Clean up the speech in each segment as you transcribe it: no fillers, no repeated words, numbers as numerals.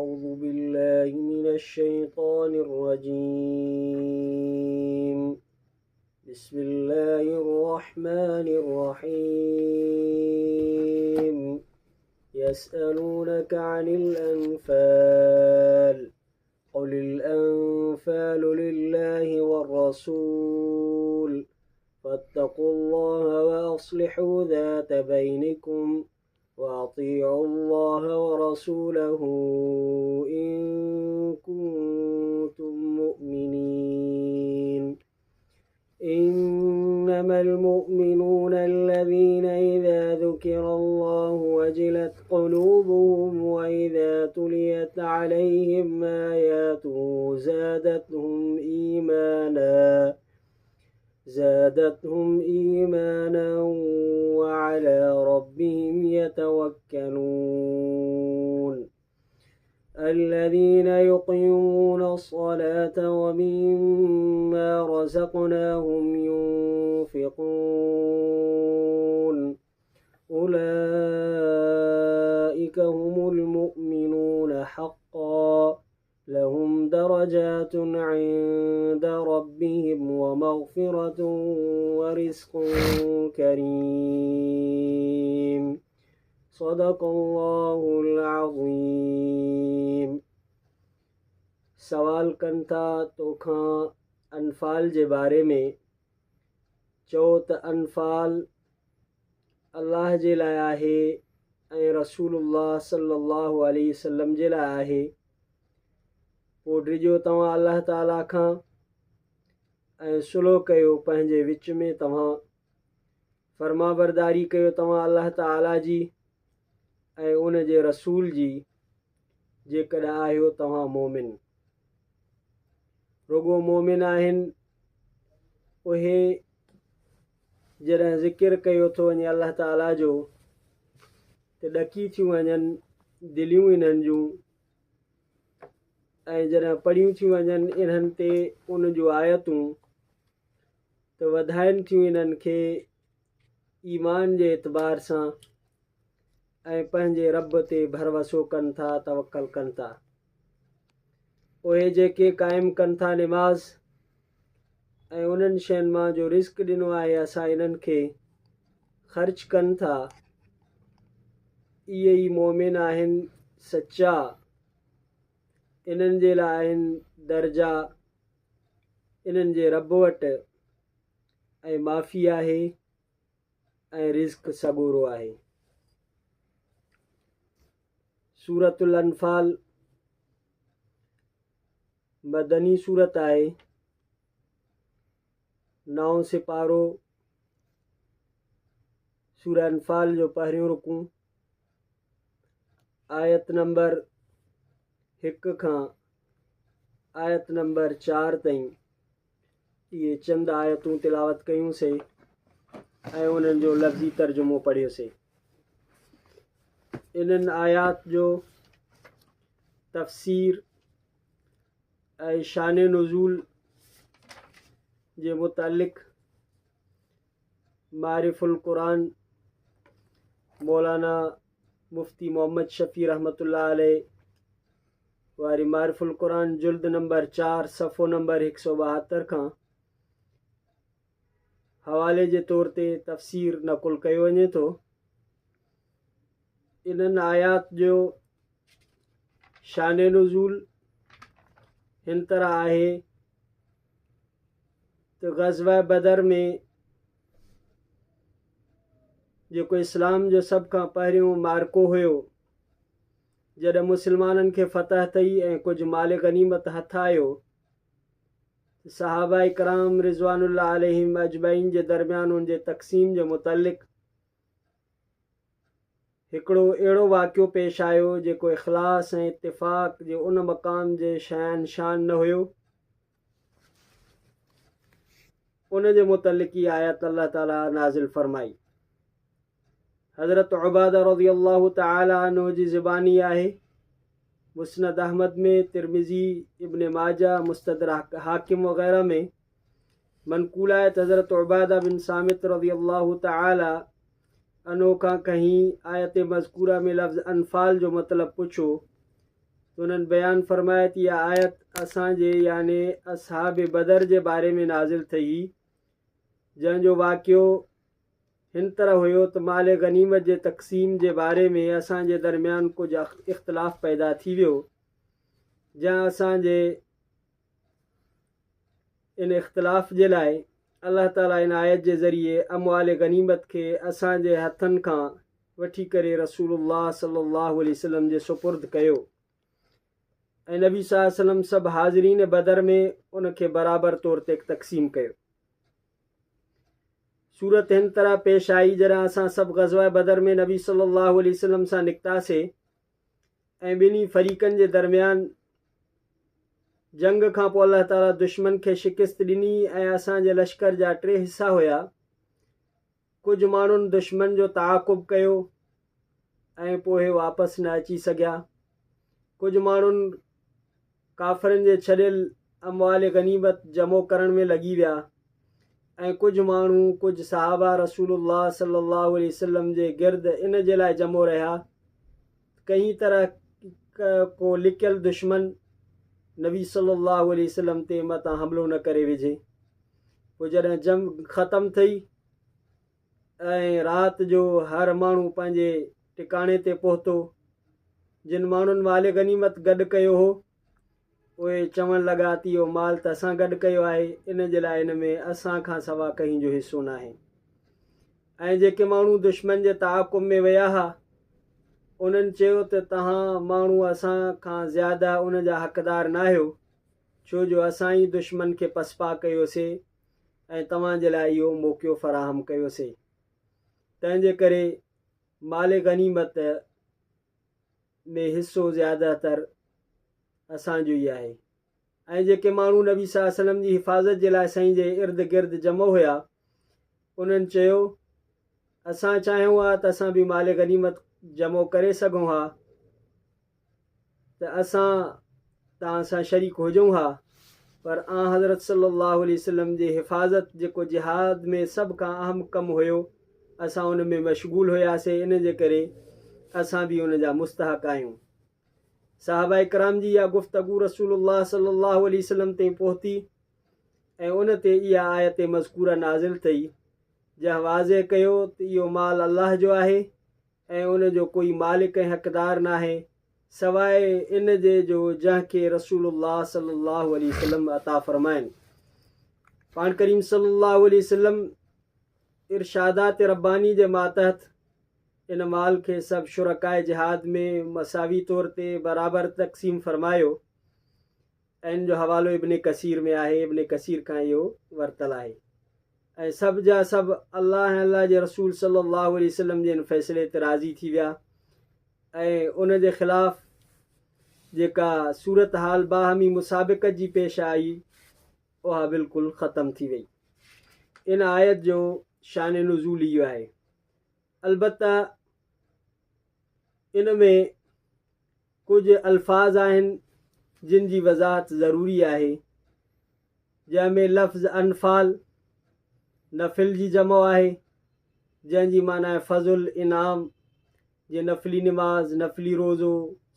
أعوذ بالله من الشيطان الرجيم. بسم الله الرحمن الرحيم. يسألونك عن الأنفال قل الأنفال لله والرسول فاتقوا الله وأصلحوا ذات بينكم وأطيعوا الله ورسوله إن كنتم مؤمنين. إنما المؤمنون الذين إذا ذكر الله وجلت قلوبهم وإذا تليت عليهم آياته زادتهم إيمانا وعلى ربهم يتوكلون. الذين يقيمون الصلاة ومما رزقناهم ينفقون أولئك هم المؤمنون حقا لهم درجات عند ربهم ومغفرة ورزق كريم. صدق الله العظيم. सवाल कनि था तोखां अनफाल जे बारे में। चओ त अनफाल अल्लाह जे लाइ आहे ऐं रसूलुल्लाह सल्लल्लाहु अलैहि वसल्लम जे लाइ आहे। पोइ ड्रिजो तव्हां अल्लाह ताला खां ऐं सुलो कयो पंहिंजे विच में, तव्हां फरमाबरदारी कयो तव्हां अल्लाह ताला जी ऐं उन जे रसूल जी, जेकॾहिं आहियो तव्हां मोमिन। रुगो मोमिन आहिनि उहे जॾहिं ज़िक्र कयो थो वञे अल्लाह ताला जो त ॾकी थियूं वञनि दिलियूं इन्हनि जूं, ऐं जॾहिं पढ़ियूं थियूं वञनि इन्हनि ते उन जूं आयतूं त वधाइनि थियूं इन्हनि खे ईमान जे एतबार सां ऐं पंहिंजे रब ते भरवसो कनि था, तवक्कल कनि था। उहे जेके क़ाइमु कनि था निमाज़ ऐं उन्हनि शयुनि मां जो रिस्क ॾिनो आहे असां इन्हनि खे ख़र्च कनि था, इहे ई मोमिन आहिनि सचा। इन्हनि जे लाइ आहिनि दर्जा इन्हनि जे रब वटि, ऐं माफ़ी आहे ऐं रिज़्क सॻोरो आहे। सूरतुल अनफाल मदनी सूरत आहे। 9 सिपारो सूरह अनफाल जो पहिरियों रुकू आयत नंबर 1 खां आयत नंबर 4 ताईं इहे चंद आयतूं तिलावत कयूंसीं ऐं उन्हनि जो लफ़्ज़ी तर्जुमो पढ़ियोसीं। इन्हनि आयात जो तफ़सीर ऐं शान नुज़ूल जे मुतालिक़ मारिफुल क़ुरान मौलाना मुफ्ती मोहम्मद शफ़ी रहमतुल्लाह अलैह वारी मारिफुल क़ुरान जुल्द नंबर 4 सफ़ो नंबर 172 खां हवाले जे तौर ते तफ़सीर नक़ुल कयो वञे थो। इन्हनि आयात जो शान नुज़ूल हिन तरह आहे त ग़ज़वा बदर में जेको इस्लाम जो सभ खां पहिरियों मार्को हुयो, जॾहिं मुस्लमाननि खे फ़तह थी ऐं कुझु माल गनीमत हथ आयो, सहाबा इकराम रिज़वानुल्लाह अलैहिम अजमईन जे दरमियान उन जे तक़सीम जे मुतालिक़ हिकिड़ो अहिड़ो वाक़ियो पेश आयो जेको इख़लास ऐं इत्तिफ़ाक़ जे उन मक़ाम जे शान न हुयो। उन जे मुतालिक़ ई आयत अल्लाह ताला नाज़िल फरमाई। हज़रत उबादा रज़ियल्लाहु तआला अन्हु जी ज़बानी आहे। मुस्नद अहमद में, तिरमिज़ी, इब्न माजा, मुस्तदरक हाकिम वग़ैरह में मनक़ूल आहे त हज़रत उबादा बिन सामित रज़ियल्लाहु तआला अन्हु खां कहीं आयत मज़कूरा में लफ़्ज़ अनफाल जो मतिलबु पुछो त उन्हनि बयानु फ़रमायो त इहा आयत असांजे याने असहाब बदर जे बारे में नाज़िल थी, जंहिंजो वाक़ियो हिन तरह हुयो त माल गनीमत जे तक़सीम जे बारे में असांजे दरमियान कुझु इख़्तिलाफ़ पैदा थी वियो, जंहिं असांजे इन इख़्तिलाफ़ जे लाइ अल्लाह ताला इन आयत जे ज़रिए अमवाल गनीमत खे असांजे हथनि खां वठी करे रसूलुल्लाह सल्लल्लाहु अलैहि वसल्लम जे सुपुर्द कयो ऐं नबी सल्लल्लाहु अलैहि वसल्लम सभु हाज़रीन बदर में उनखे बराबरि तौर ते तक़सीम कयो। सूरत हिन तरह पेश आई जॾहिं असां सभु ग़ज़वा बदर में नबी सल्लल्लाहु अलैहि वसल्लम सां निकितासीं ऐं ॿिन्ही फ़रीक़नि जे दरमियान जंग खां पोइ अल्लाह ताला दुश्मन खे शिकस्त ॾिनी ऐं असांजे लश्कर जा 3 हिसा हुया। कुझु माण्हुनि दुश्मन जो ताक़ुब कयो ऐं पोइ वापसि न अची सघिया। कुझु माण्हुनि काफ़रनि जे छॾियल अमवाल गनीमत जमो करण में लॻी विया ऐं कुझु माण्हू कुझु सहाबा रसूलुल्लाह सल्लल्लाहु अलैहि वसल्लम जे गिर्द इन जे लाइ जमो रहिया कंहिं तरह को लिकियल दुश्मन नबी सल्लल्लाहु अलैहि वसल्लम ते मतां हमिलो न करे विझे। पोइ जॾहिं जंग ख़तमु थी ऐं राति जो हर माण्हू पंहिंजे टिकाणे ते पहुतो, जिन माण्हुनि माल गनीमत गॾु कयो हो उहे चवणु लॻा त इहो माल त असां गॾु कयो आहे, इन जे लाइ इन में असां खां सवा कंहिं जो हिसो न आहे। ऐं जेके माण्हू दुश्मन जे ताक़ुब में विया हुआ उन्हनि चयो त तव्हां माण्हू असां खां ज़्यादा उन जा हक़दार न आहियो, छो जो असां ई दुश्मन खे पसपा कयोसीं ऐं तव्हांजे लाइ इहो मौक़ियो फ़राहम कयोसीं। तंहिंजे करे माल गनीमत में हिसो ज़्यादातर असांजो ई आहे। ऐं जेके माण्हू नबी सल्लल्लाहु अलैहि वसल्लम जी हिफ़ाज़त जे लाइ साईं जे इर्द गिर्द जमो हुया उन्हनि चयो असां चाहियूं हा त असां बि माल गनीमत जमो करे सघूं हा, त असां तव्हां सां शरीक हुजूं हा, पर हज़रत सल्लल्लाहु अलैहि वसल्लम जी हिफ़ाज़त जेको जिहाद में सभ खां अहम कमु हुयो असां उन में मशगूल हुयासीं, इन जे करे असां बि उन जा मुस्तहक़ आहियूं। साहबा इकराम जी इहा गुफ़्तगू रसूलुल्लाह सल्लल्लाहु अलैहि वसल्लम ताईं पहुती ऐं उन ते इहा आयत मज़कूरा नाज़िल थी जंहिं वाज़े कयो त इहो माल अल्लाह जो आहे ऐं उन जो कोई मालिक ऐं हक़दार न आहे सवाइ इन जे जो जंहिंखे रसूलुल्लाह सल्लल्लाहु अलैहि वसल्लम अता फ़रमाइनि। पाण करीम सल्लल्लाहु अलैहि वसल्लम इरशादात रब्बानी जे मातहत इन माल खे सभु शुरकाए जिहाद में मसावी तौर ते बराबरि तक़सीम फ़रमायो ऐं इन जो हवालो इब्न कसीर में आहे, इब्न कसीर खां इहो वरितलु आहे ऐं सभु जा सभु अल्लाह ऐं अल्लाह जे रसूल सल्लल्लाहु अलैहि वसल्लम जे इन फ़ैसिले ते राज़ी थी विया ऐं उन जे ख़िलाफ़ जेका सूरत हाल बाहमी मुसाबिक़त जी पेश आई उहा बिल्कुलु ख़तमु थी वई। इन आयत जो शान नुज़ूल इहो आहे। अलबत्ता इन में कुझु अल्फाज़ आहिनि जिन जी वज़ाहत ज़रूरी आहे, जंहिंमें लफ़्ज़ अनफ़ाल नफ़िल जी जमो आहे जंहिंजी माना आहे फ़ज़ुल इनाम, जीअं नफ़िली निमाज़, नफ़िली रोज़ो,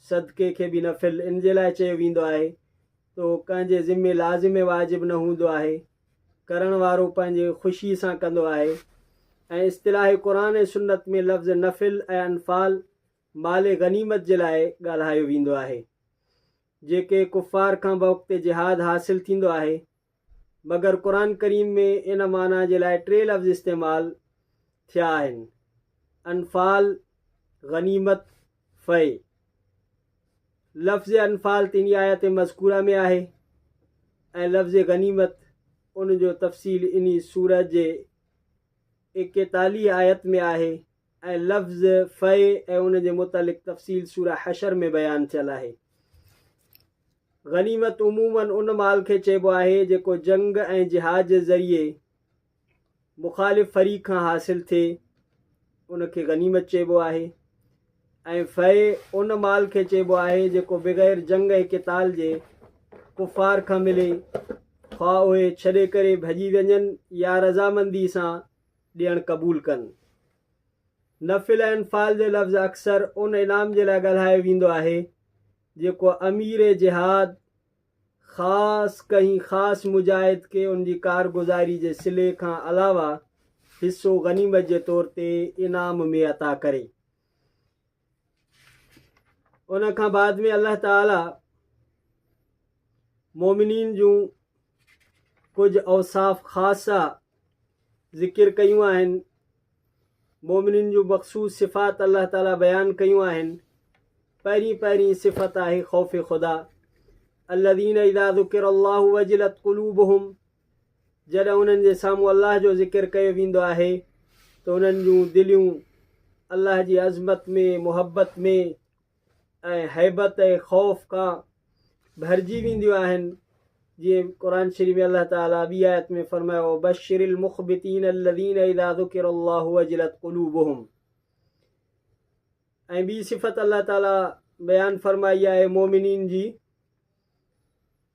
सदक़े खे बि नफ़िल इन जे लाइ चयो वेंदो आहे तो कंहिंजे ज़िम्मे लाज़िम वाजिब न हूंदो आहे, करण वारो पंहिंजे ख़ुशी सां कंदो आहे। ऐं इस्तिलाह क़ुरान ऐं सुन्नत में लफ़्ज़ नफ़िल ऐं अनफ़ाल माल गनीमत जे लाइ ॻाल्हायो वेंदो आहे जेके कुफ़ार खां वक़्तु जिहाद हासिल थींदो आहे, मगर क़ुरान करीम में इन माना जे लाइ 3 लफ़्ज़ इस्तेमालु थिया आहिनि, अनफ़ाल, गनीमत, फ़ै। लफ़्ज़ अनफ़ाल तिनी आयत मज़कूरा में आहे ऐं लफ़्ज़ गनीमत उन जो तफ़सील इन सूरत जे 41 आयत में आहे ऐं लफ़्ज़ फ़ै ऐं उन जे मुतलिक़ तफ़सील सूरा हशर में बयानु थियलु आहे। गनीमत उमूमन उन माल खे चइबो आहे जेको जंग ऐं जिहाद जे ज़रिए मुख़ालिफ़ फ़रीक़ खां हासिल थिए, उनखे गनीमत चइबो आहे ऐं फ़ै उन माल खे चइबो आहे जेको बग़ैर जंग ऐं क़िताल जे कुफ़ार खां मिले, ख़्वाह उहे छॾे करे भॼी वञनि या रज़ामंदी सां ॾियणु क़बूल कनि। नफ़िल ऐं अनफ़ाल जो लफ़्ज़ अक्सर उन इनाम जे लाइ ॻाल्हायो वेंदो आहे जेको अमीर जिहाद ख़ासि कंहिं ख़ासि मुजाहिद खे उन जी कारगुज़ारी जे सिले खां अलावा हिसो गनीमत जे तौर ते इनाम में अता करे। उन खां बाद में अल्लाह ताला मोमिनीन जूं कुझु औसाफ़ ख़ासा ज़िक्र कयूं आहिनि। मोमिनीन जूं मख़सूस सिफ़ात अल्लाह ताला बयानु कयूं आहिनि। पहिरीं सिफ़त आहे ख़ौफ़ ख़ुदा। अल्लज़ीन इज़ा ज़ुकिरल्लाहु वजिलत क़ुलूबुहुम, जॾहिं उन्हनि जे साम्हूं अल्लाह जो ज़िक्र कयो वेंदो आहे त उन्हनि जूं दिलियूं अल्लाह जी अज़मत में, मुहबत में ऐं हैबत ऐं ख़ौफ़ खां भरिजी वेंदियूं आहिनि। जीअं क़ुरान शरीफ़ में अल्लाह ताला ॿी आयत में फ़रमायो बशिरिल मुख़बितीन अल्लज़ीन इज़ा ज़ुकिरल्लाहु वजिलत क़ुलूबुहुम। ऐं ॿी सिफ़त अल्लाह ताला बयानु फ़रमाई आहे मोमिनीन जी,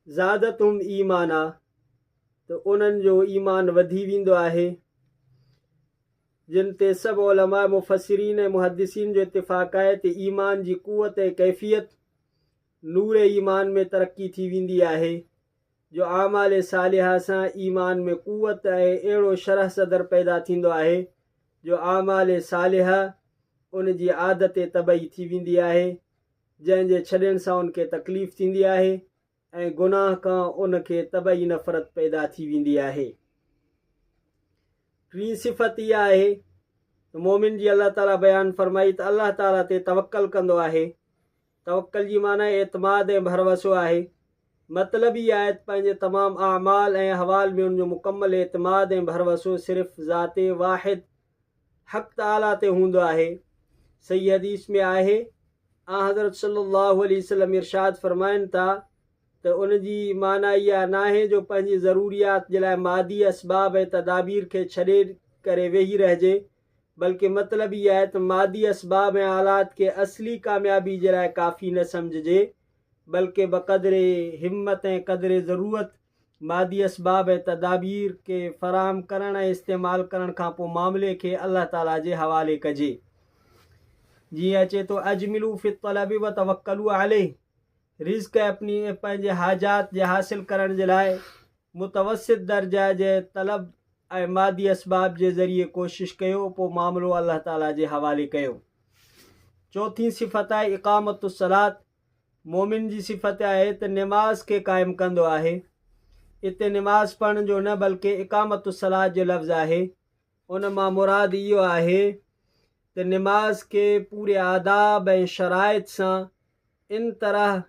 ज़ादतुम ईमाना, त उन्हनि जो ईमान वधी वेंदो आहे। जिन ते सभु उलमा मुफ़सिरीन ऐं मुहदिसीन जो इतिफ़ाक़ आहे त ईमान जी क़ुवत ऐं कैफ़ियत नूर ईमान में तरक़ी थी वेंदी आहे, जो आमाल सालिहा सां ईमान में क़ुवत ऐं अहिड़ो शरह सदर पैदा थींदो आहे जो आमाल सालिहा उन जी आदत तबई थी वेंदी आहे, जंहिंजे छॾण सां उनखे तकलीफ़ थींदी आहे ऐं गुनाह खां उनखे तबई नफ़रत पैदा थी वेंदी आहे। टी सिफ़त इहा आहे त मोमिन जी अल्लाह ताला बयानु फ़रमाई त अल्लाह ताला ते तवक्कल कंदो आहे। तवक्कल जी माना एतमाद ऐं भरवसो आहे। मतिलबु ई आयत पंहिंजे तमामु अमाल ऐं अहवाल में उनजो मुकमल एतमाद ऐं भरवसो सिर्फ़ु ज़ाते वाहिद हक़ ताला ते हूंदो आहे। सही हदीस में आहे हज़रत सल्लल्लाहु अलैहि वसल्लम इरशाद फ़रमाइनि था त उन जी माना इहा नाहे जो पंहिंजी ज़रूरियात जे लाइ मादी असबाब ऐं तदाबीर खे छॾे करे वेही रहिजे, बल्कि मतिलबु इहा आहे त मादी असबाब ऐं आलात खे असली कामयाबी जे लाइ काफ़ी न सम्झिजे, बल्कि बक़दरे हिम्मत ऐं क़दरे ज़रूरत मादी असबाब ऐं तदाबीर खे फ़राहम करण ऐं इस्तेमालु करण खां पोइ मामले खे अल्लाह ताला जे हवाले कजे। जीअं अचे थो अजमिलू फ़ि तलबि व तवक्कलू अलैह, रिज़्क़ अपनी पंहिंजे हाजात जे हासिल करण जे लाइ मुतवसित दर्जा जे तलब ऐं मादी असबाब जे ज़रिए कोशिश कयो, पोइ मामिलो अल्लाह ताला जे हवाले कयो। चौथीं सिफ़त आहे इक़ामतुस्सलात। मोमिन जी सिफ़त आहे त निमाज़ खे क़ाइमु कंदो आहे। इते निमाज़ पढ़ण जो न बल्कि इक़ामतुस्सलात जो लफ़्ज़ आहे। उन मां मुराद इहो आहे त निमाज़ खे पूरे आदाब ऐं शराइत सां इन तरह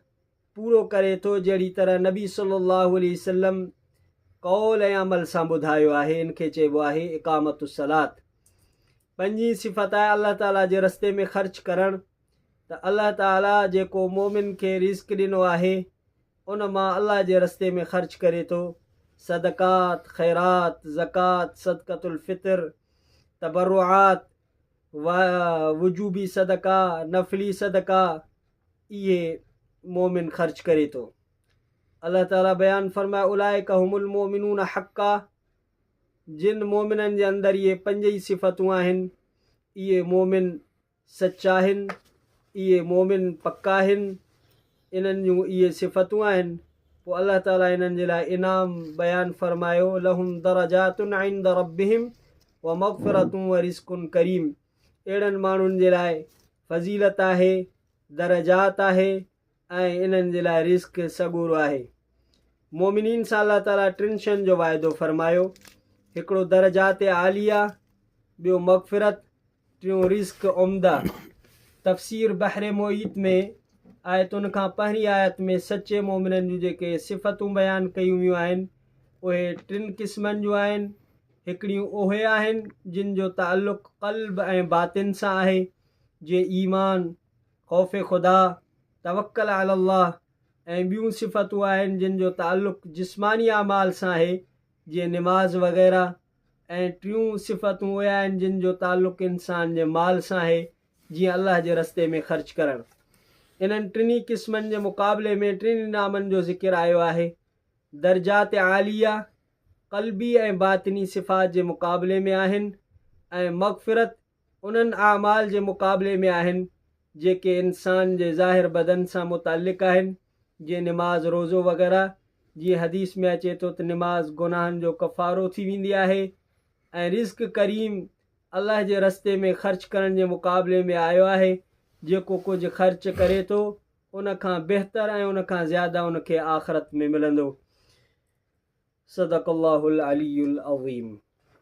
पूरो करे थो जहिड़ी तरह नबी सल्लल्लाहु अलैहि वसल्लम कौल ऐं अमल सां ॿुधायो आहे। इनखे चइबो आहे इक़ामतुस्सलात। पंजी सिफ़त आहे अल्लाह ताला जे रस्ते में ख़र्च करणु। त अल्लाह ताला जेको मोमिन खे रिज़्क़ ॾिनो आहे उन मां अल्लाह जे रस्ते में ख़र्च करे थो। सदक़ात, ख़ैरात, ज़कात, सदक़तुल फ़ितर, तबर्रुआत, वजूबी सदका, नफ़ली सदका, इहे मोमिन ख़र्च करे थो। अल्लाह ताला बयानु फ़रमाए उलाइका हुमुल मोमिनून हक़्क़ा, जिन मोमिननि जे अंदरि इहे पंज ई सिफ़तूं आहिनि, इहे मोमिन सचा आहिनि, इहे मोमिन पक्का आहिनि, इन्हनि जूं इहे सिफ़तूं आहिनि। पोइ अल्लाह ताला इन्हनि जे लाइ इनाम बयानु फ़रमायो लहुम दरजातुन इंद रब्बिहिम व मग़फ़िरतुन व रिज़्क़ुन करीम। अहिड़नि माण्हुनि जे लाइ फ़ज़ीलत आहे, दरजात आहे ऐं इन्हनि जे लाइ रिज़्क़ सॻुरो आहे। मोमिनीन सां अल्लाह ताला टिनि शयुनि जो वाइदो फ़रमायो, हिकिड़ो दरजात आलिया, ॿियो मग़फ़िरत, टियों रिज़्क़ उम्दा। तफ़सीर बहर मुहीत में आयतुनि खां पहिरीं आयत में सचे मोमिननि जूं जेके सिफ़तूं बयानु कयूं वियूं आहिनि उहे टिनि क़िस्मनि जूं आहिनि। हिकिड़ियूं उहे आहिनि जिन जो ताल्लुक़ क़ल्ब ऐं बातिन सां आहे, जीअं ईमान, ख़ौफ़ ख़ुदा, तवक्कल अलाह, ऐं ॿियूं सिफ़तूं आहिनि जिन जो ताल्लुक़ जिस्मानी अमाल सां आहे, जीअं निमाज़ वग़ैरह। ऐं टियूं सिफ़तूं उहे आहिनि जिन जो ताल्लुक़ इंसान जे माल सां आहे, जीअं अल्लाह जे रस्ते में ख़र्च करणु। इन्हनि टिनी क़िस्मनि जे मुक़ाबले में टिनि इनामनि जो ज़िक्र आयो आहे। दर्जात आलिया क़ल्बी ऐं बातिनी सिफ़ात जे मुक़ाबले में आहिनि ऐं मग़फ़िरत उन्हनि आमाल जे मुक़ाबले में आहिनि जेके इंसान जे ज़ाहिर बदन सां मुतालिक़ आहिनि, जीअं निमाज़ रोज़ो वग़ैरह। जीअं हदीस में अचे थो त निमाज़ गुनाहनि जो कफ़ारो थी वेंदी आहे, ऐं रिज़्क़ करीम अलाह जे रस्ते में ख़र्च करण जे मुक़ाबले में आयो आहे। जेको कुझु ख़र्च करे थो उन खां बहितर ऐं उन खां ज़्यादा उनखे आख़िरत में मिलंदो। सदक़ल्लाहुल अलीयुल अज़ीम।